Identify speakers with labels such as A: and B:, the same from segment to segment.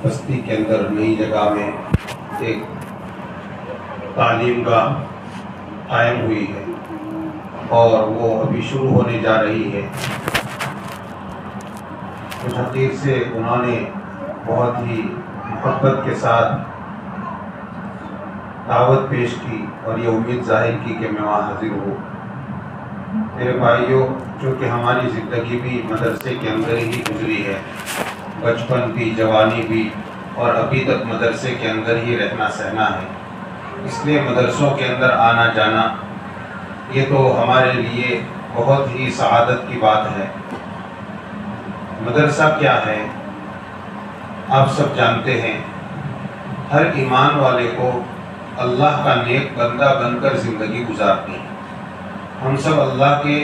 A: بستی کے اندر نئی جگہ میں ایک تعلیم گاہ قائم ہوئی ہے اور وہ ابھی شروع ہونے جا رہی ہے۔ خوش حقیق سے انہوں نے بہت ہی محبت کے ساتھ دعوت پیش کی اور یہ امید ظاہر کی کہ میں وہاں حاضر ہوں۔ میرے بھائیوں، چونکہ ہماری زندگی بھی مدرسے کے اندر ہی گزری ہے، بچپن بھی، جوانی بھی، اور ابھی تک مدرسے کے اندر ہی رہنا سہنا ہے، اس لیے مدرسوں کے اندر آنا جانا یہ تو ہمارے لیے بہت ہی سعادت کی بات ہے۔ مدرسہ کیا ہے آپ سب جانتے ہیں۔ ہر ایمان والے کو اللہ کا نیک بندہ بن کر زندگی گزارنی ہے۔ ہم سب اللہ کے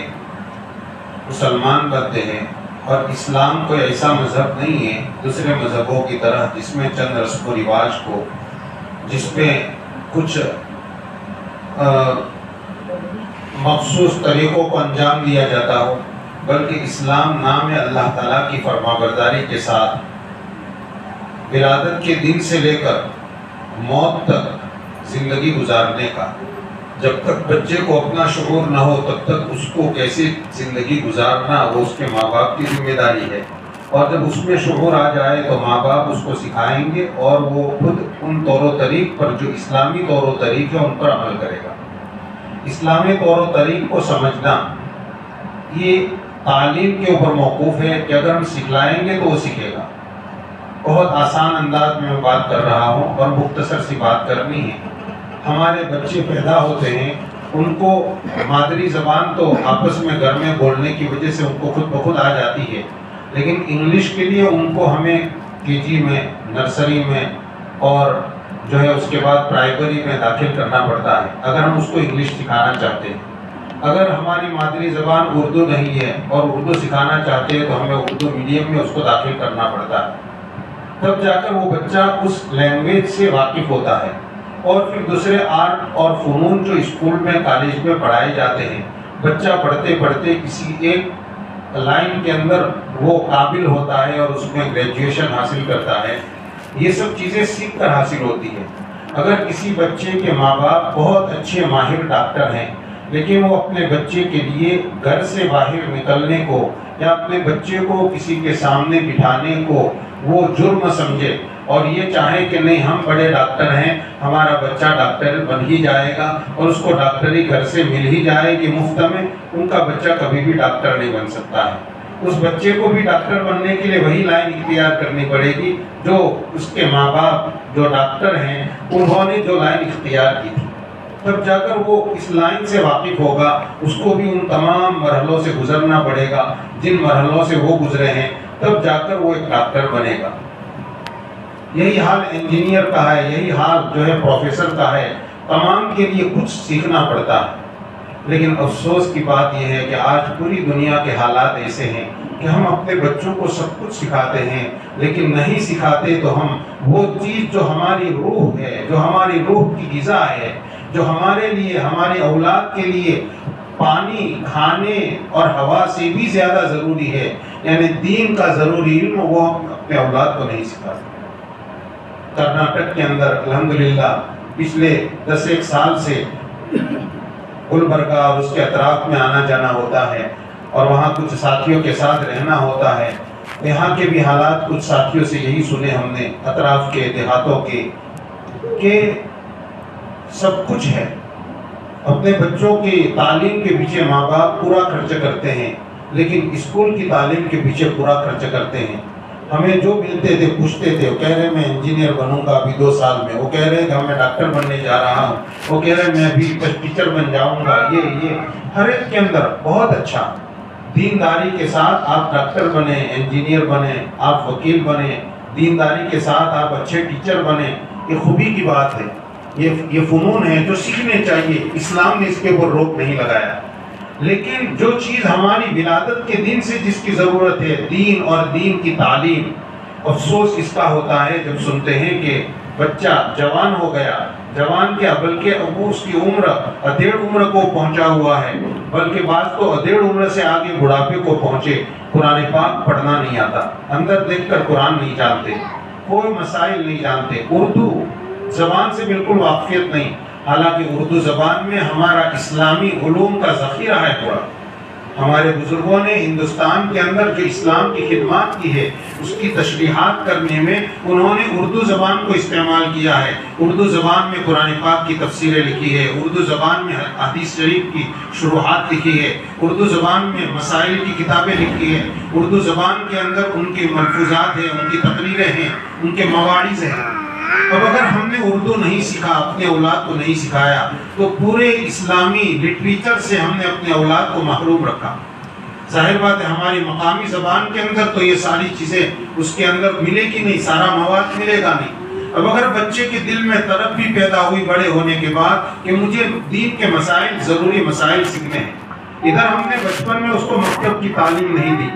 A: مسلمان بنتے ہیں، اور اسلام کوئی ایسا مذہب نہیں ہے دوسرے مذہبوں کی طرح جس میں چند رسم و رواج کو، جس میں کچھ مخصوص طریقوں کو انجام دیا جاتا ہو، بلکہ اسلام نام ہے اللہ تعالیٰ کی فرمانبرداری کے ساتھ ولادت کے دن سے لے کر موت تک زندگی گزارنے کا۔ جب تک بچے کو اپنا شعور نہ ہو تب تک اس کو کیسے زندگی گزارنا وہ اس کے ماں باپ کی ذمہ داری ہے، اور جب اس میں شعور آ جائے تو ماں باپ اس کو سکھائیں گے اور وہ خود ان طور و طریق پر جو اسلامی طور و طریق ہے ان پر عمل کرے گا۔ اسلامی طور و طریق کو سمجھنا یہ تعلیم کے اوپر موقوف ہے کہ اگر ہم سکھلائیں گے تو وہ سیکھے گا۔ بہت آسان انداز میں بات کر رہا ہوں اور مختصر سی بات کرنی ہے۔ ہمارے بچے پیدا ہوتے ہیں، ان کو مادری زبان تو آپس میں گھر میں بولنے کی وجہ سے ان کو خود بخود آ جاتی ہے، لیکن انگلش کے لیے ان کو ہمیں KG میں، نرسری میں اور جو ہے اس کے بعد پرائمری میں داخل کرنا پڑتا ہے اگر ہم اس کو انگلش سکھانا چاہتے ہیں۔ اگر ہماری مادری زبان اردو نہیں ہے اور اردو سکھانا چاہتے ہیں تو ہمیں اردو میڈیم میں اس کو داخل کرنا پڑتا ہے، تب جا کر وہ بچہ اس لینگویج سے واقف ہوتا ہے۔ اور پھر دوسرے آرٹ اور فنون جو اسکول میں، کالج میں پڑھائے جاتے ہیں، بچہ پڑھتے پڑھتے کسی ایک لائن کے اندر وہ قابل ہوتا ہے اور اس میں گریجویشن حاصل کرتا ہے۔ یہ سب چیزیں سیکھ کر حاصل ہوتی ہے۔ اگر کسی بچے کے ماں باپ بہت اچھے ماہر ڈاکٹر ہیں، لیکن وہ اپنے بچے کے لیے گھر سے باہر نکلنے کو یا اپنے بچے کو کسی کے سامنے بٹھانے کو وہ جرم سمجھے اور یہ چاہیں کہ نہیں ہم بڑے ڈاکٹر ہیں، ہمارا بچہ ڈاکٹر بن ہی جائے گا اور اس کو ڈاکٹری گھر سے مل ہی جائے گی مفت میں، ان کا بچہ کبھی بھی ڈاکٹر نہیں بن سکتا ہے۔ اس بچے کو بھی ڈاکٹر بننے کے لیے وہی لائن اختیار کرنی پڑے گی جو اس کے ماں باپ جو ڈاکٹر ہیں انہوں نے جو لائن اختیار کی تھی، تب جا کر وہ اس لائن سے واقف ہوگا۔ اس کو بھی ان تمام مرحلوں سے گزرنا پڑے گا جن مرحلوں سے وہ گزرے ہیں، تب جا کر وہ ایک ڈاکٹر بنے گا۔ یہی حال انجینئر کا ہے، یہی حال جو ہے پروفیسر کا ہے، تمام کے لیے کچھ سیکھنا پڑتا ہے۔ لیکن افسوس کی بات یہ ہے کہ آج پوری دنیا کے حالات ایسے ہیں کہ ہم اپنے بچوں کو سب کچھ سکھاتے ہیں، لیکن نہیں سکھاتے تو ہم وہ چیز جو ہماری روح ہے، جو ہماری روح کی غذا ہے، جو ہمارے لیے، ہمارے اولاد کے لیے پانی، کھانے اور ہوا سے بھی زیادہ ضروری ہے، یعنی دین کا ضروری علم، وہ ہم اپنے اولاد کو نہیں سکھاتے۔ کرناٹک کے اندر الحمدللہ پچھلے 10 سال سے گلبرگہ اور اس کے اطراف میں آنا جانا ہوتا ہے اور وہاں کچھ ساتھیوں کے ساتھ رہنا ہوتا ہے۔ یہاں کے بھی حالات کچھ ساتھیوں سے یہی سنے ہم نے، اطراف کے، دیہاتوں کے، کہ سب کچھ ہے، اپنے بچوں کی تعلیم کے پیچھے ماں باپ پورا خرچ کرتے ہیں، لیکن اسکول کی تعلیم کے پیچھے پورا خرچ کرتے ہیں۔ ہمیں جو ملتے تھے پوچھتے تھے، وہ کہہ رہے میں انجینئر بنوں گا ابھی 2 سال میں، وہ کہہ رہے کہ میں ڈاکٹر بننے جا رہا ہوں، وہ کہہ رہے میں ابھی ٹیچر بن جاؤں گا۔ یہ ہر ایک کے اندر بہت اچھا دینداری کے ساتھ آپ ڈاکٹر بنے، انجینئر بنے، آپ وکیل بنے، دینداری کے ساتھ آپ اچھے ٹیچر بنے، یہ خوبی کی بات ہے۔ یہ فنون ہے جو سیکھنے چاہیے، اسلام نے اس کے اوپر روک نہیں لگایا۔ لیکن جو چیز ہماری ولادت کے دن سے جس کی ضرورت ہے، دین اور دین کی تعلیم، افسوس اس کا ہوتا ہے جب سنتے ہیں کہ بچہ جوان ہو گیا، جوان کیا بلکہ ابو اس کی عمر ادھیڑ عمر کو پہنچا ہوا ہے، بلکہ بعض تو ادھیڑ عمر سے آگے بڑھاپے کو پہنچے، قرآن پاک پڑھنا نہیں آتا، اندر دیکھ کر قرآن نہیں جانتے، کوئی مسائل نہیں جانتے، اردو زبان سے بالکل واقفیت نہیں، حالانکہ اردو زبان میں ہمارا اسلامی علوم کا ذخیرہ ہے پورا۔ ہمارے بزرگوں نے ہندوستان کے اندر جو اسلام کی خدمات کی ہے اس کی تشریحات کرنے میں انہوں نے اردو زبان کو استعمال کیا ہے۔ اردو زبان میں قرآن پاک کی تفسیریں لکھی ہے، اردو زبان میں حدیث شریف کی شروحات لکھی ہے، اردو زبان میں مسائل کی کتابیں لکھی ہیں، اردو زبان کے اندر ان کے ملفوظات ہیں، ان کی تقریریں ہیں، ان کے مواعظ ہیں۔ اب اگر ہم نے اردو نہیں سیکھا، اپنے اولاد کو نہیں سکھایا، تو پورے اسلامی لٹریچر سے ہم نے اپنے اولاد کو محروم رکھا۔ ظاہر بات ہے ہماری مقامی زبان کے اندر تو یہ ساری چیزیں اس کے اندر ملے گی نہیں، سارا مواد ملے گا نہیں۔ اب اگر بچے کے دل میں طلب بھی پیدا ہوئی بڑے ہونے کے بعد کہ مجھے دین کے مسائل، ضروری مسائل سیکھنے ہیں، ادھر ہم نے بچپن میں اس کو مکتب کی تعلیم نہیں دی،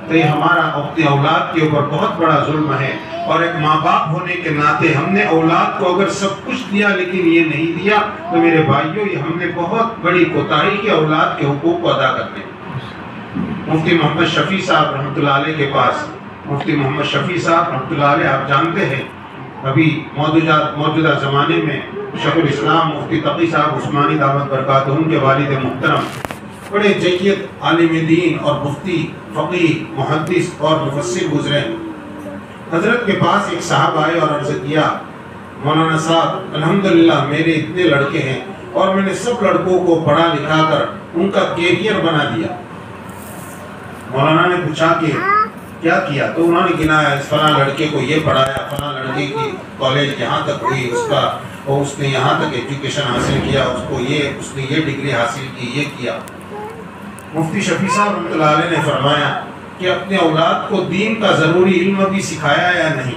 A: تو یہ ہمارا اپنے اولاد کے اوپر بہت بڑا ظلم ہے۔ اور ایک ماں باپ ہونے کے ناطے ہم نے اولاد کو اگر سب کچھ دیا لیکن یہ نہیں دیا تو میرے بھائیوں یہ ہم نے بہت بڑی کوتاہی کی اولاد کے حقوق کو ادا کرنے۔ مفتی محمد شفیع صاحب رحمۃ اللہ علیہ کے پاس، مفتی محمد شفیع صاحب رحمۃ اللہ علیہ آپ جانتے ہیں ابھی موجودہ زمانے میں شیخ الاسلام مفتی تقی صاحب عثمانی دعوت برکاتہم کے والد محترم، بڑے جید عالم دین اور مفتی فقیہ محدث اور مفسر گزرے۔ حضرت کے پاس ایک صاحب آئے اور عرض کیا، مولانا صاحب الحمدللہ میرے اتنے لڑکے ہیں اور میں نے سب لڑکوں کو پڑھا لکھا کر ان کا کیریئر بنا دیا۔ مولانا نے پوچھا کہ کیا کیا؟ تو انہوں نے گنایا، فلاں لڑکے کو یہ پڑھایا، فلاں لڑکے کی کالج یہاں تک ہوئی، اس نے یہاں تک ایجوکیشن حاصل کیا، اس نے یہ ڈگری حاصل کی، یہ کیا۔ مفتی شفیع صاحب رحمۃ اللہ علیہ نے فرمایا کہ اپنے اولاد کو دین کا ضروری علم بھی سکھایا یا نہیں؟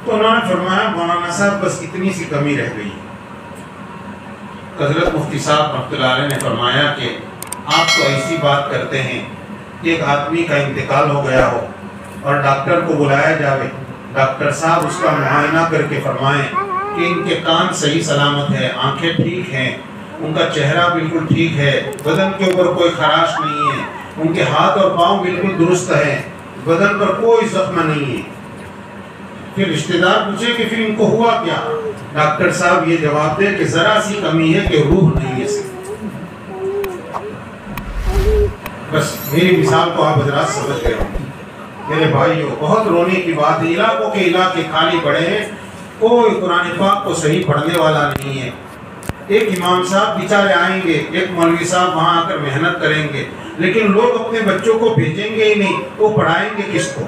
A: تو انہوں نے فرمایا مولانا صاحب بس اتنی سی کمی رہ گئی۔ حضرت مفتی صاحب رحمۃ اللہ علیہ نے فرمایا کہ آپ تو ایسی بات کرتے ہیں کہ ایک آدمی کا انتقال ہو گیا ہو اور ڈاکٹر کو بلایا جاوے، ڈاکٹر صاحب اس کا معائنہ کر کے فرمائیں کہ ان کے کان صحیح سلامت ہے، آنکھیں ٹھیک ہیں، ان کا چہرہ بالکل ٹھیک ہے، بدن کے اوپر کوئی خراش نہیں ہے، ان کے ہاتھ اور پاؤں بالکل درست ہیں، بدن پر کوئی زخم نہیں ہے۔ پھر رشتہ دار پوچھے کہ پھر ان کو ہوا کیا؟ ڈاکٹر صاحب یہ جواب دے کہ ذرا سی کمی ہے کہ روح نہیں ہے صرف۔ بس میری مثال کو آپ حضرات سمجھ گئے ہوں۔ میرے بھائیوں بہت رونے کی بات ہے، علاقوں کے علاقے خالی پڑے ہیں، کوئی قرآن پاک کو صحیح پڑھنے والا نہیں ہے۔ ایک امام صاحب بیچارے آئیں گے، ایک مولوی صاحب وہاں آ کر محنت کریں گے، لیکن لوگ اپنے بچوں کو بھیجیں گے ہی نہیں، وہ پڑھائیں گے کس کو؟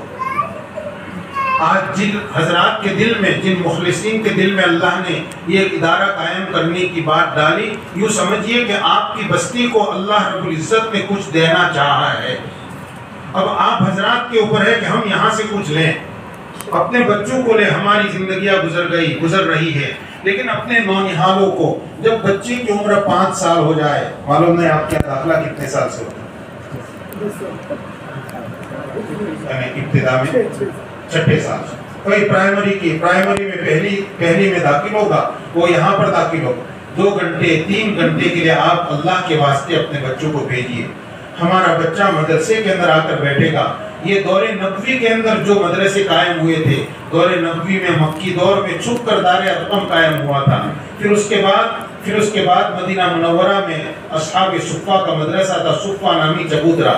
A: آج جن حضرات کے دل میں، جن مخلصین کے دل میں اللہ نے یہ ایک ادارہ قائم کرنے کی بات ڈالی، یوں سمجھیے کہ آپ کی بستی کو اللہ رب العزت نے کچھ دینا چاہا ہے۔ اب آپ حضرات کے اوپر ہے کہ ہم یہاں سے کچھ لیں، اپنے بچوں کو لیں۔ ہماری زندگیاں گزر رہی ہے، لیکن اپنے نونہالوں کو، جب بچے کی عمر 5 سال ہو جائے، معلوم نہیں آپ کا داخلہ کتنے سال سے ہوتا ہے؟ ابتدا میں 6 سال سے، کوئی پرائمری میں پہلی میں داخل ہوگا، وہ یہاں پر داخل ہوگا۔ 2 گھنٹے 3 گھنٹے کے لیے آپ اللہ کے واسطے اپنے بچوں کو بھیجیے۔ ہمارا بچہ مدرسے کے اندر آ کر بیٹھے گا۔ یہ دور نبوی کے اندر جو مدرسے قائم ہوئے تھے، دور نبوی میں مکی دور میں چھپ کر دار ارقم قائم ہوا تھا، پھر اس کے بعد مدینہ منورہ میں اصحاب صفہ کا مدرسہ تھا، صفہ نامی چبودرا،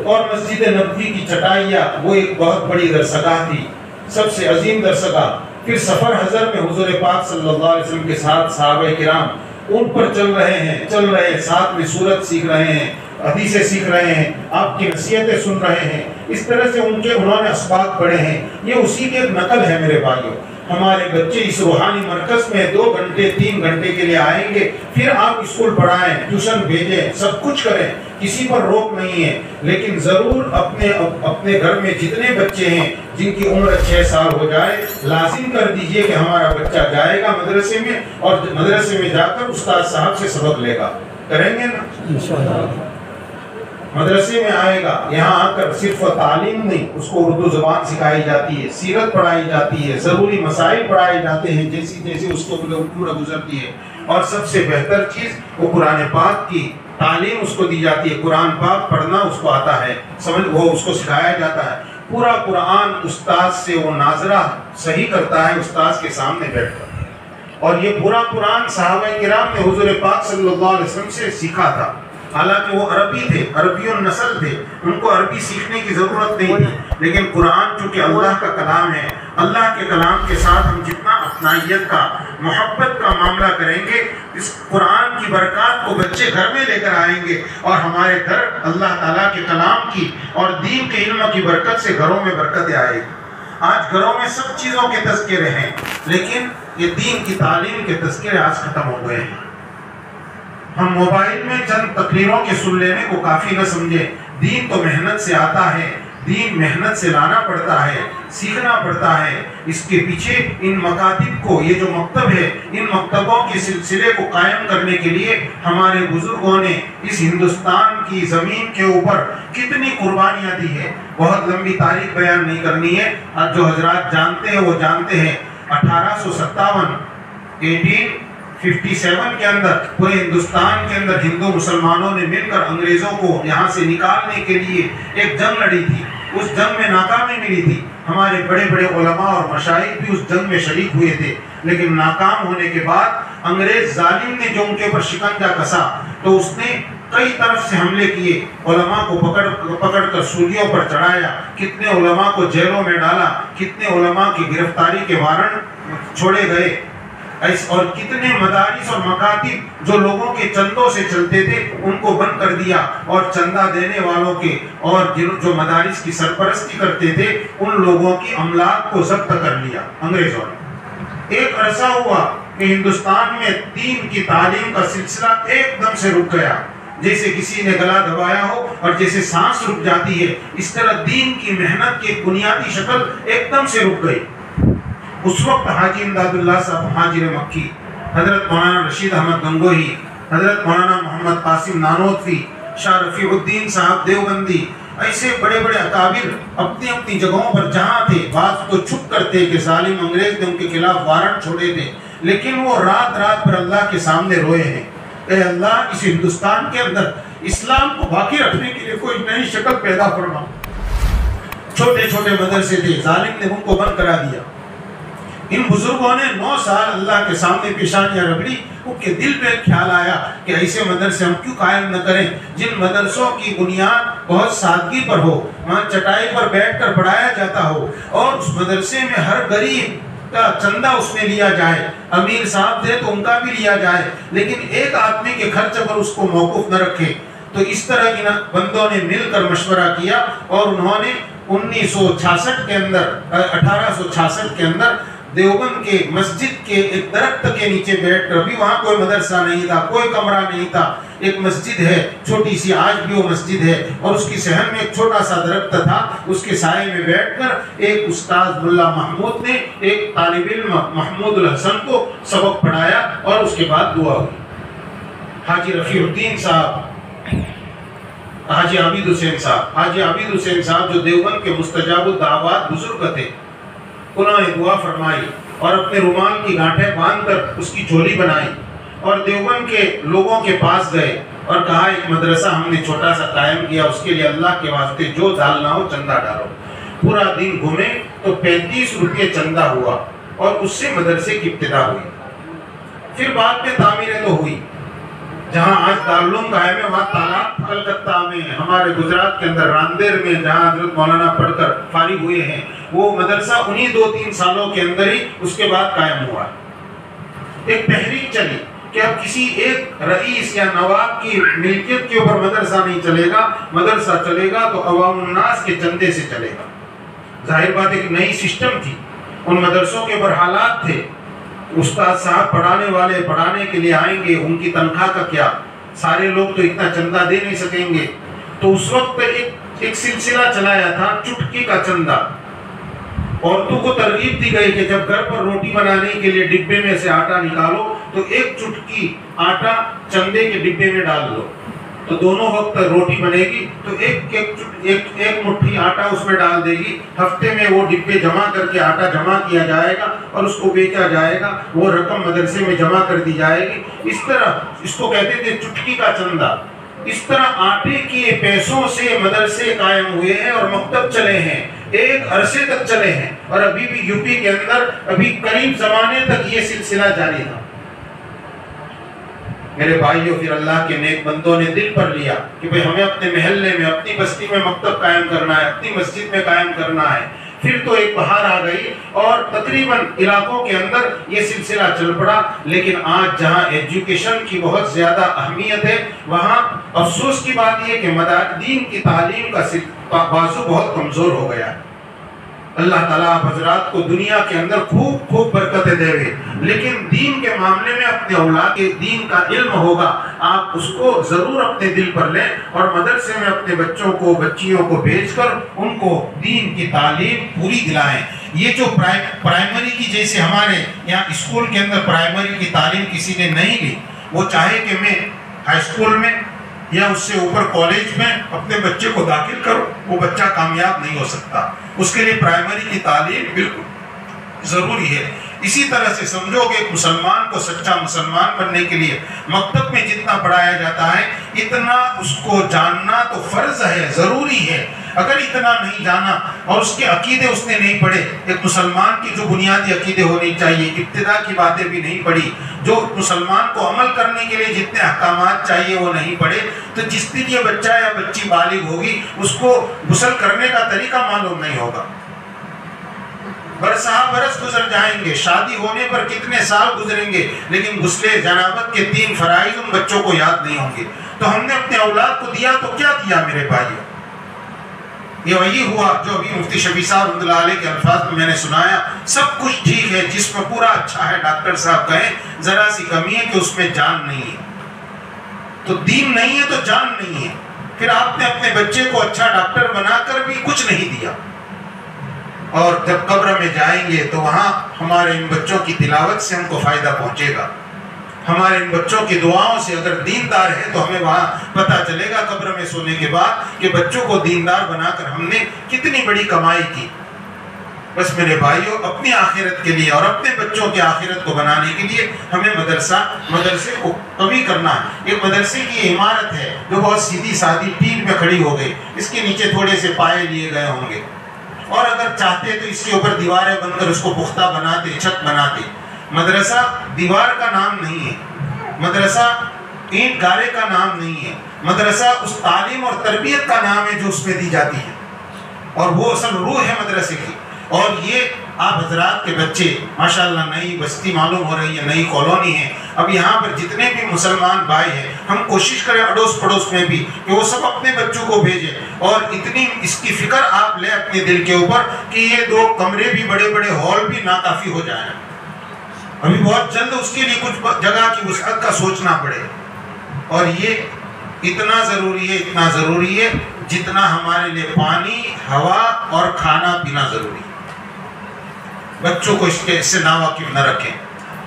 A: اور مسجد نبوی کی چٹائیاں، وہ ایک بہت بڑی درسگاہ تھی، سب سے عظیم درسگاہ۔ پھر سفر حضر میں حضور پاک صلی اللہ علیہ وسلم کے ساتھ صحابہ کرام ان پر چل رہے ہیں، ساتھ میں سورت سیکھ رہے ہیں، حدیثیں سیکھ رہے ہیں، آپ کی نصیحتیں سن رہے ہیں۔ اس طرح سے انہوں نے اسباق پڑھے ہیں۔ یہ اسی کی ایک نقل ہے میرے بھائیوں۔ ہمارے بچے اس روحانی مرکز میں 2 گھنٹے 3 گھنٹے کے لیے آئیں گے، پھر آپ اسکول پڑھائیں، ٹیوشن بھیجیں، سب کچھ کریں، کسی پر روک نہیں ہے، لیکن ضرور اپنے گھر میں جتنے بچے ہیں جن کی عمر 6 سال ہو جائے، لازم کر دیجئے کہ ہمارا بچہ جائے گا مدرسے میں، اور مدرسے میں جا کر استاد صاحب سے سبق لے گا۔ کریں گے نا انشاءاللہ؟ مدرسے میں آئے گا، یہاں آ کر صرف تعلیم نہیں، اس کو اردو زبان سکھائی جاتی ہے، سیرت پڑھائی جاتی ہے، ضروری مسائل پڑھائے جاتے ہیں جیسی اس کو عمر گزرتی ہے، اور سب سے بہتر چیز وہ قرآن پاک کی تعلیم اس کو دی جاتی ہے۔ قرآن پاک پڑھنا اس کو آتا ہے، وہ اس کو سکھایا جاتا ہے۔ پورا قرآن استاد سے وہ ناظرہ صحیح کرتا ہے استاد کے سامنے بیٹھ کر. اور یہ پورا قرآن صحابہ کرام نے حضور پاک صلی اللہ علیہ وسلم سے سیکھا تھا. حالانکہ وہ عربی تھے، عربی النسل تھے، ان کو عربی سیکھنے کی ضرورت نہیں تھی، لیکن قرآن چونکہ اللہ کا کلام ہے، اللہ کے کلام کے ساتھ ہم جتنا اپنائیت کا، محبت کا معاملہ کریں گے، اس قرآن کی برکات کو بچے گھر میں لے کر آئیں گے، اور ہمارے گھر اللہ تعالیٰ کے کلام کی اور دین کے علم کی برکت سے گھروں میں برکتیں آئے گی. آج گھروں میں سب چیزوں کے تذکرے ہیں، لیکن یہ دین کی تعلیم کے تذکرے آج ختم ہو گئے ہیں. ہم موبائل میں چند تقریروں کے سن لینے کو کافی نہ سمجھے. دین تو محنت سے آتا ہے، دین محنت سے لانا پڑتا ہے، سیکھنا پڑتا ہے. اس کے پیچھے ان مکاتب کو، یہ جو مکتب ہے، ان مکتبوں کے سلسلے کو قائم کرنے کے لیے ہمارے بزرگوں نے اس ہندوستان کی زمین کے اوپر کتنی قربانیاں دی ہے. بہت لمبی تاریخ بیان نہیں کرنی ہے، آج جو حضرات جانتے ہیں وہ جانتے ہیں. 1857 کے اندر پورے ہندوستان کے اندر ہندو مسلمانوں نے مل کر انگریزوں کو یہاں سے نکالنے کے لیے ایک جنگ لڑی تھی. اس جنگ میں ناکامی ملی تھی. ہمارے بڑے بڑے علماء اور مشائخ بھی اس جنگ میں شریک ہوئے تھے، لیکن ناکام ہونے کے بعد انگریز ظالم نے جو ان کے اوپر شکنجہ کسا تو اس نے کئی طرف سے حملے کیے. علماء کو پکڑ کر سولیوں پر چڑھایا، کتنے علماء کو جیلوں میں ڈالا، کتنے علماء کی گرفتاری کے وارنٹ چھوڑے گئے، اور کتنے مدارس اور مکاتب جو لوگوں کے چندوں سے چلتے تھے ان کو بند کر دیا، اور چندہ دینے والوں کے اور جو مدارس کی سرپرستی کرتے تھے ان لوگوں کی املاک کو ضبط کر لیا انگریزوں نے. ایک عرصہ ہوا کہ ہندوستان میں دین کی تعلیم کا سلسلہ ایک دم سے رک گیا. جیسے کسی نے گلا دبایا ہو اور جیسے سانس رک جاتی ہے، اس طرح دین کی محنت کی بنیادی شکل ایک دم سے رک گئی. اس وقت حاجی امداد اللہ صاحب حاجر مکی، حضرت مولانا رشید احمد گنگوہی، حضرت مولانا محمد قاسم نانوتوی، شاہ رفیع الدین صاحب دیوبندی، ایسے بڑے بڑے اکابر اپنی اپنی جگہوں پر جہاں تھے. بعض تو چھپ کرتے کہ ظالم انگریز نے ان کے خلاف وارنٹ چھوڑے تھے، لیکن وہ رات رات پر اللہ کے سامنے روئے ہیں. اے اللہ، اس ہندوستان کے اندر اسلام کو باقی رکھنے کے لیے کوئی نئی شکل پیدا فرما. چھوٹے چھوٹے مدرسے تھے، ظالم نے ان کو بند کرا دیا. ان بزرگوں نے 9 سال اللہ کے سامنے پیشانیاں رگڑی. ان کے دل میں خیال آیا کہ ایسے مدرسے ہم کیوں قائم نہ کریں جن مدرسوں کی بنیاد بہت سادگی پر ہو، وہاں چٹائی پر بیٹھ کر پڑھایا جاتا ہو، اور اس مدرسے میں ہر غریب کا چندہ اس میں لیا جائے. امیر صاحب دے تو ان کا بھی لیا جائے، لیکن ایک آدمی کے خرچ پر اس کو موقوف نہ رکھے. تو اس طرح کی بندوں نے مل کر مشورہ کیا، اور انہوں نے 1866 کے اندر دیوبند کے مسجد کے ایک درخت کے نیچے بیٹھ کر، بھی وہاں کوئی مدرسہ نہیں تھا، کوئی کمرہ نہیں تھا، ایک مسجد ہے چھوٹی سی، آج بھی وہ مسجد ہے، اور اس کی صحن میں ایک چھوٹا سا درخت تھا. اس کے سائے میں بیٹھ کر ایک استاد ملا محمود نے ایک طالب علم محمود الحسن کو سبق پڑھایا، اور اس کے بعد دعا ہوئی. حاجی رفیع الدین صاحب، حاجی عابد حسین صاحب جو دیوبند کے مستجاب الدعوات بزرگ تھے، انہوں نے دعا فرمائی اور اپنے رومال کی گانٹھیں باندھ کر اس کی جھولی بنائی، اور دیوبند کے لوگوں کے پاس گئے اور کہا ایک مدرسہ ہم نے چھوٹا سا قائم کیا، اس کے لیے اللہ کے واسطے جو ڈالنا ہو چندہ ڈالو. پورا دن گھومے تو 35 روپے چندہ ہوا، اور اس سے مدرسے کی ابتدا ہوئی. پھر بعد میں تعمیریں تو ہوئی. جہاں آج دارالعلوم قائم ہے وہاں تالاب کلکتہ میں، ہمارے گجرات کے اندر راندیر میں جہاں حضرت مولانا پڑھ کر فارغ ہوئے ہیں، وہ مدرسہ انہی 2-3 سالوں کے اندر ہی اس کے بعد قائم ہوا. ایک تحریک چلی کہ اب کسی ایک رئیس یا نواب کی ملکیت کے اوپر مدرسہ نہیں چلے گا، مدرسہ چلے گا تو عوام الناس کے چندے سے چلے گا. ظاہر بات ایک نئی سسٹم تھی. ان مدرسوں کے اوپر حالات تھے، استاد صاحب پڑھانے والے پڑھانے کے لیے آئیں گے، ان کی تنخواہ کا کیا، سارے لوگ تو اتنا چندہ دے نہیں سکیں گے. تو اس وقت ایک سلسلہ چلایا تھا چٹکی کا چندہ. عورتوں کو ترغیب دی گئی کہ جب گھر پر روٹی بنانے کے لیے ڈبے میں سے آٹا نکالو تو ایک چٹکی آٹا چندے کے ڈبے میں ڈال دو، تو دونوں وقت روٹی بنے گی. تو ایک مٹھی آٹا اس میں ڈال دے گی. ہفتے میں وہ ڈبے جمع کر کے آٹا جمع کیا جائے گا اور اس کو بیچا جائے گا، وہ رقم مدرسے میں جمع کر دی جائے گی. اس طرح اس کو کہتے تھے چٹکی کا چندہ. اس طرح آٹے کے پیسوں سے مدرسے قائم ہوئے ہیں اور مکتب چلے ہیں.
B: ایک عرصے تک چلے ہیں، اور ابھی بھی یو پی کے اندر ابھی قریب زمانے تک یہ سلسلہ جاری تھا۔ میرے بھائیوں، پھر اللہ کے نیک بندوں نے دل پر لیا کہ بھئی ہمیں اپنے محلے میں، اپنی بستی میں مکتب قائم کرنا ہے، اپنی مسجد میں قائم کرنا ہے۔ پھر تو ایک بہار آ گئی اور تقریباً علاقوں کے اندر یہ سلسلہ چل پڑا۔ لیکن آج جہاں ایجوکیشن کی بہت زیادہ اہمیت ہے، وہاں افسوس کی بات یہ کہ دین کی تعلیم کا بازو بہت کمزور ہو گیا ہے۔ اللہ تعالیٰ آپ حضرات کو دنیا کے اندر خوب خوب برکتیں دے گے، لیکن دین کے معاملے میں اپنے اولاد کے دین کا علم ہوگا، آپ اس کو ضرور اپنے دل پر لیں اور مدرسے میں اپنے بچوں کو، بچیوں کو بھیج کر ان کو دین کی تعلیم پوری دلائیں۔ یہ جو پرائمری کی، جیسے ہمارے یہاں اسکول کے اندر پرائمری کی تعلیم کسی نے نہیں لی، وہ چاہے کہ میں ہائی اسکول میں یا اس سے اوپر کالج میں اپنے بچے کو داخل کرو، وہ بچہ کامیاب نہیں ہو سکتا۔ اس کے لیے پرائمری کی تعلیم بالکل ضروری ہے۔ اسی طرح سے سمجھو کہ ایک مسلمان کو سچا مسلمان بننے کے لیے مکتب میں جتنا پڑھایا جاتا ہے، اتنا اس کو جاننا تو فرض ہے، ضروری ہے۔ اگر اتنا نہیں جانا اور اس کے عقیدے اس نے نہیں پڑھے، ایک مسلمان کی جو بنیادی عقیدے ہونی چاہیے، ابتدا کی باتیں بھی نہیں پڑھی، جو مسلمان کو عمل کرنے کے لیے جتنے احکامات چاہیے وہ نہیں پڑھے، تو جس دن یہ بچہ یا بچی بالغ ہوگی اس کو غسل کرنے کا طریقہ معلوم نہیں ہوگا۔ برسہ برس گزر جائیں گے، شادی ہونے پر کتنے سال گزریں گے، لیکن غسل جنابت کے 3 فرائض ان بچوں کو یاد نہیں ہوں گے۔ تو ہم نے اپنے اولاد کو دیا تو کیا دیا میرے بھائیوں؟ یہ وہی ہوا جو ابھی مفتی شفیع صاحب رحمۃ اللہ علیہ کے الفاظ میں نے سنایا، سب کچھ ٹھیک ہے، جسم پورا اچھا ہے، ڈاکٹر صاحب کہیں ذرا سی کمی ہے کہ اس میں جان نہیں ہے۔ تو دین نہیں ہے تو جان نہیں ہے۔ پھر آپ نے اپنے بچے کو اچھا ڈاکٹر بنا کر بھی کچھ نہیں دیا، اور جب قبر میں جائیں گے تو وہاں ہمارے ان بچوں کی تلاوت سے ہم کو فائدہ پہنچے گا، ہمارے ان بچوں کی دعاؤں سے اگر دیندار ہے تو ہمیں وہاں پتہ چلے گا قبر میں سونے کے بعد کہ بچوں کو دیندار بنا کر ہم نے کتنی بڑی کمائی کی۔ بس میرے بھائیوں، اپنی آخرت کے لیے اور اپنے بچوں کی آخرت کو بنانے کے لیے ہمیں مدرسے کو قوی کرنا ہے۔ ایک مدرسے کی عمارت ہے جو بہت سیدھی سادی ٹین میں کھڑی ہو گئی، اس کے نیچے تھوڑے سے پائے لیے گئے ہوں گے، اور اگر چاہتے تو اس کے اوپر دیواریں بن کر اس کو پختہ بناتے، چھت بناتے۔ مدرسہ دیوار کا نام نہیں ہے، مدرسہ اینٹ گارے کا نام نہیں ہے، مدرسہ اس تعلیم اور تربیت کا نام ہے جو اس میں دی جاتی ہے، اور وہ اصل روح ہے مدرسے کی۔ اور یہ آپ حضرات کے بچے ماشاءاللہ نئی بستی معلوم ہو رہی ہے، نئی کالونی ہے، اب یہاں پر جتنے بھی مسلمان بھائی ہیں ہم کوشش کریں اڑوس پڑوس میں بھی کہ وہ سب اپنے بچوں کو بھیجیں، اور اتنی اس کی فکر آپ لیں اپنے دل کے اوپر کہ یہ 2 کمرے بھی، بڑے بڑے ہال بھی ناکافی ہو جائیں۔ ابھی بہت جلد اس کے لیے کچھ جگہ کی وسعت کا سوچنا پڑے، اور یہ اتنا ضروری ہے جتنا ہمارے لیے پانی، ہوا اور کھانا پینا ضروری ہے۔ بچوں کو اس سے ناواقف نہ رکھیں۔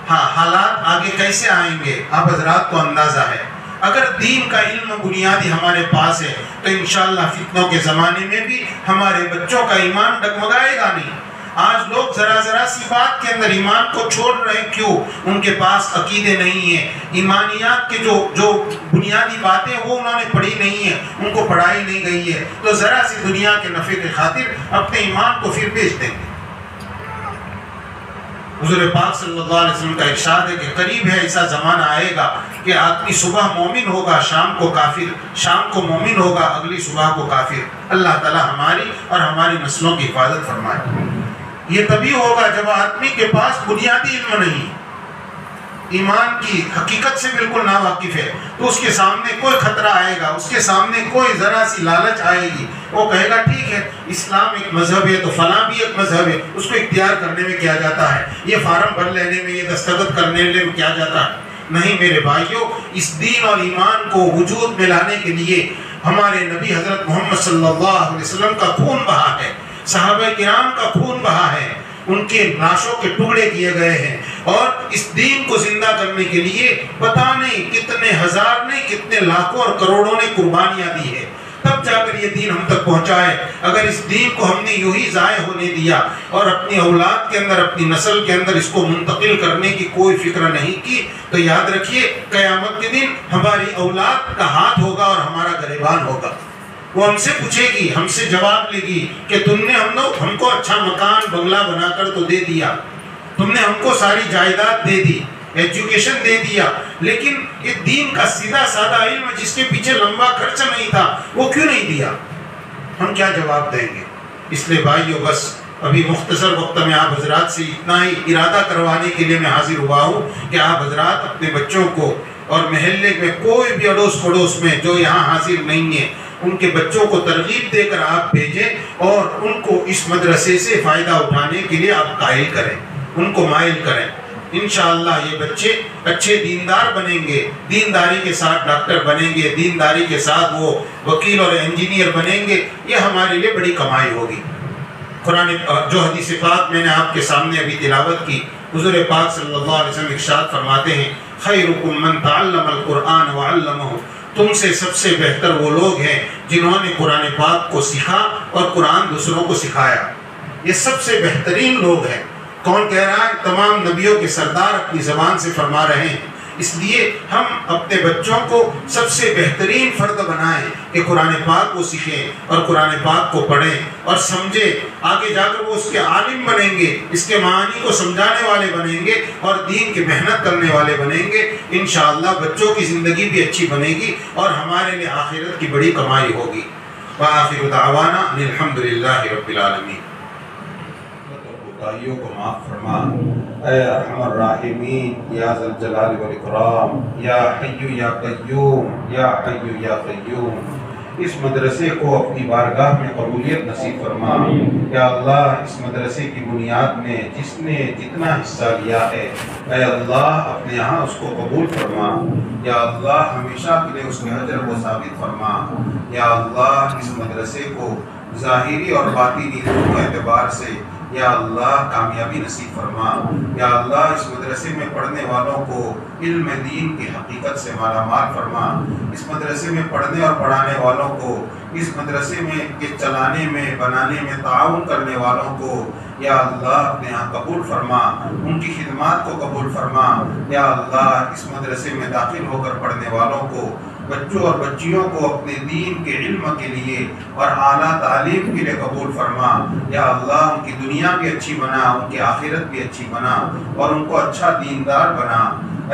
B: ہاں، حالات آگے کیسے آئیں گے آپ حضرات کو اندازہ ہے۔ اگر دین کا علم بنیادی ہمارے پاس ہے تو انشاءاللہ فتنوں کے زمانے میں بھی ہمارے بچوں کا ایمان ڈگمگائے گا نہیں۔ آج لوگ ذرا سی بات کے اندر ایمان کو چھوڑ رہے، کیوں؟ ان کے پاس عقیدے نہیں ہیں، ایمانیات کے جو بنیادی باتیں وہ انہوں نے پڑھی نہیں ہیں، ان کو پڑھائی نہیں گئی ہے، تو ذرا سی دنیا کے نفع کے خاطر اپنے ایمان کو پھر بیچ دیں گے۔ حضور پاک صلی اللہ علیہ وسلم کا ارشاد ہے کہ قریب ہے ایسا زمانہ آئے گا کہ آدمی صبح مومن ہوگا، شام کو کافر، شام کو مومن ہوگا، اگلی صبح کو کافر۔ اللہ تعالی ہماری اور ہماری نسلوں کی حفاظت فرمائے۔ یہ تبھی ہوگا جب آدمی کے پاس بنیادی علم نہیں، ایمان کی حقیقت سے بالکل ناواقف ہے، تو اس کے سامنے کوئی خطرہ آئے گا، اس کے سامنے کوئی ذرا سی لالچ آئے گی، وہ کہے گا ٹھیک ہے اسلام ایک مذہب ہے تو فلاں بھی ایک مذہب ہے، اس کو اختیار کرنے میں کیا جاتا ہے، یہ فارم بھر لینے میں، یہ دستخط کرنے میں کیا جاتا ہے۔ نہیں میرے بھائیوں، اس دین اور ایمان کو وجود میں لانے کے لیے ہمارے نبی حضرت محمد صلی اللہ علیہ وسلم کا خون بہا ہے، صحابہ کرام کا خون بہا ہے، ان کے لاشوں کے ٹکڑے کیے گئے ہیں، اور اس دین کو زندہ کرنے کے لیے پتہ نہیں کتنے ہزار نہیں کتنے لاکھوں اور کروڑوں نے قربانیاں دی ہے، تب جا کر یہ دین ہم تک پہنچا ہے۔ اگر اس دین کو ہم نے یوں ہی ضائع ہونے دیا اور اپنی اولاد کے اندر، اپنی نسل کے اندر اس کو منتقل کرنے کی کوئی فکر نہیں کی، تو یاد رکھیے قیامت کے دن ہماری اولاد کا ہاتھ ہوگا اور ہمارا گریبان ہوگا۔ وہ ہم سے پوچھے گی، ہم سے جواب لے گی کہ تم نے ہم کو اچھا مکان بنگلہ بنا کر تو دے دیا، تم نے ہم کو ساری جائیداد دے دی، ایجوکیشن دے دیا، لیکن یہ دین کا سیدھا سادہ علم جس کے پیچھے لمبا خرچہ نہیں تھا وہ کیوں نہیں دیا؟ ہم کیا جواب دیں گے؟ اس لیے بھائیو بس ابھی مختصر وقت میں آپ حضرات سے اتنا ہی ارادہ کروانے کے لیے میں حاضر ہوا ہوں کہ آپ حضرات اپنے بچوں کو اور محلے میں کوئی بھی اڑوس پڑوس میں جو یہاں حاضر نہیں ہے ان کے بچوں کو ترغیب دے کر آپ بھیجیں اور ان کو اس مدرسے سے فائدہ اٹھانے کے لیے آپ قائل کریں، ان کو مائل کریں۔ انشاءاللہ یہ بچے اچھے دیندار بنیں گے، دینداری کے ساتھ ڈاکٹر بنیں گے، دینداری کے ساتھ وہ وکیل اور انجینئر بنیں گے، یہ ہمارے لیے بڑی کمائی ہوگی۔ قرآن جو حدیث پاک میں نے آپ کے سامنے ابھی تلاوت کی، حضور پاک صلی اللہ علیہ وسلم ارشاد فرماتے ہیں خیرکم من تعلم القرآن وعلمہ، تم سے سب سے بہتر وہ لوگ ہیں جنہوں نے قرآن پاک کو سیکھا اور قرآن دوسروں کو سکھایا، یہ سب سے بہترین لوگ ہیں۔ کون کہہ رہا ہے؟ تمام نبیوں کے سردار اپنی زبان سے فرما رہے ہیں۔ اس لیے ہم اپنے بچوں کو سب سے بہترین فرد بنائیں کہ قرآن پاک کو سیکھیں اور قرآن پاک کو پڑھیں اور سمجھیں، آگے جا کر وہ اس کے عالم بنیں گے، اس کے معانی کو سمجھانے والے بنیں گے اور دین کی محنت کرنے والے بنیں گے۔ انشاءاللہ بچوں کی زندگی بھی اچھی بنے گی اور ہمارے لیے آخرت کی بڑی کمائی ہوگی۔ وآخر دعوانا ان الحمدللہ رب العالمین۔
A: کوتاہیوں کو معاف فرما اے ارحم الراحمین، یا ذا الجلال والاکرام، یا حی یا قیوم، یا حی یا قیوم۔ اس مدرسے کو اپنی بارگاہ میں قبولیت نصیب فرما۔ یا اللہ اس مدرسے کی بنیاد میں جس نے جتنا حصہ لیا ہے اے اللہ اپنے ہاں اس کو قبول فرما۔ یا اللہ ہمیشہ کے لیے اس کے اجر کو ثابت فرما۔ یا اللہ اس مدرسے کو ظاہری اور باطنی دونوں اعتبار سے یا اللہ کامیابی نصیب فرما۔ یا اللہ اس مدرسے میں پڑھنے والوں کو علم دین کی حقیقت سے مالا مال فرما۔ اس مدرسے میں پڑھنے اور پڑھانے والوں کو، اس مدرسے میں کے چلانے میں بنانے میں تعاون کرنے والوں کو یا اللہ اپنے ہاں قبول فرما، ان کی خدمات کو قبول فرما۔ یا اللہ اس مدرسے میں داخل ہو کر پڑھنے والوں کو، بچوں اور بچیوں کو اپنے دین کے علم کے لیے اور اعلیٰ تعلیم کے لیے قبول فرما۔ یا اللہ ان کی دنیا بھی اچھی بنا، ان کی آخرت بھی اچھی بنا اور ان کو اچھا دیندار بنا۔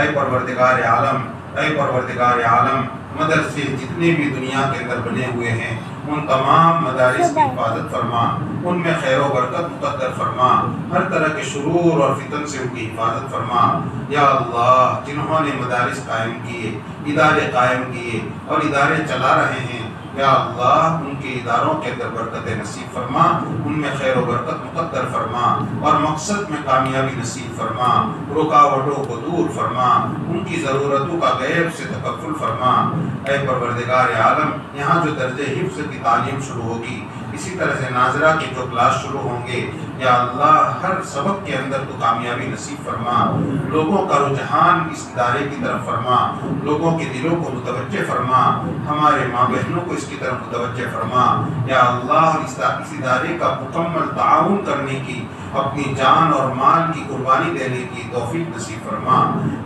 A: اے پروردگار عالم، اے پروردگار عالم، مدرسے جتنے بھی دنیا کے اندر بنے ہوئے ہیں ان تمام مدارس کی حفاظت فرما، ان میں خیر و برکت مقدر فرما، ہر طرح کے شرور اور فتن سے ان کی حفاظت فرما۔ یا اللہ جنہوں نے مدارس قائم کیے، ادارے قائم کیے اور ادارے چلا رہے ہیں، یا اللہ ان کے اداروں کے اندر برکت نصیب فرما، ان میں خیر و برکت مقدر فرما اور مقصد میں کامیابی نصیب فرما، رکاوٹوں کو دور فرما، ان کی ضرورتوں کا غیب سے تکفل فرما۔ اے پروردگار عالم یہاں جو درجہ حفظ کی تعلیم شروع ہوگی، اسی طرح سے ناظرہ کے جو کلاس شروع ہوں گے، یا اللہ ہر سبق کے اندر تو کامیابی نصیب فرما، لوگوں کا رجحان اس ادارے کی طرف فرما، لوگوں کے دلوں کو متوجہ فرما، ہمارے ماں بہنوں کو اس کی طرف متوجہ فرما۔ یا اللہ اس ادارے کا مکمل تعاون کرنے کی، اپنی جان اور مال کی قربانی دینے کی توفیق نصیب فرما۔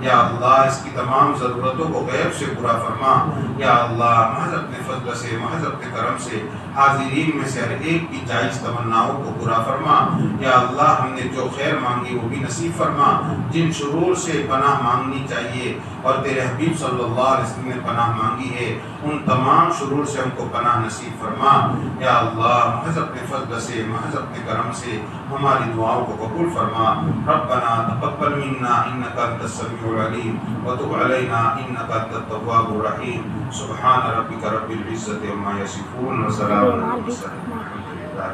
A: یا اللہ اس کی تمام ضرورتوں کو غیب سے پورا فرما۔ یا اللہ محض اپنے فضل سے، محض اپنے کرم سے حاضرین میں سے ہر ایک کی جائز تمناؤں کو پورا فرما۔ یا اللہ ہم نے جو خیر مانگی وہ بھی نصیب فرما، جن شرور سے پناہ مانگنی چاہیے اور تیرے حبیب صلی اللہ علیہ وسلم نے پناہ مانگی ہے، ان تمام شرور سے ہم کو پناہ نصیب فرما۔ یا اللہ محض اپنے فضل سے، محض اپنے کرم سے ہماری دعاؤں کو قبول فرما۔ ربنا تقبل منا انک انت السمیع العلیم وتب علینا انک انت التواب الرحیم۔ سبحان ربک رب العزۃ عما یصفون وسلام علی المرسلین والحمد للہ۔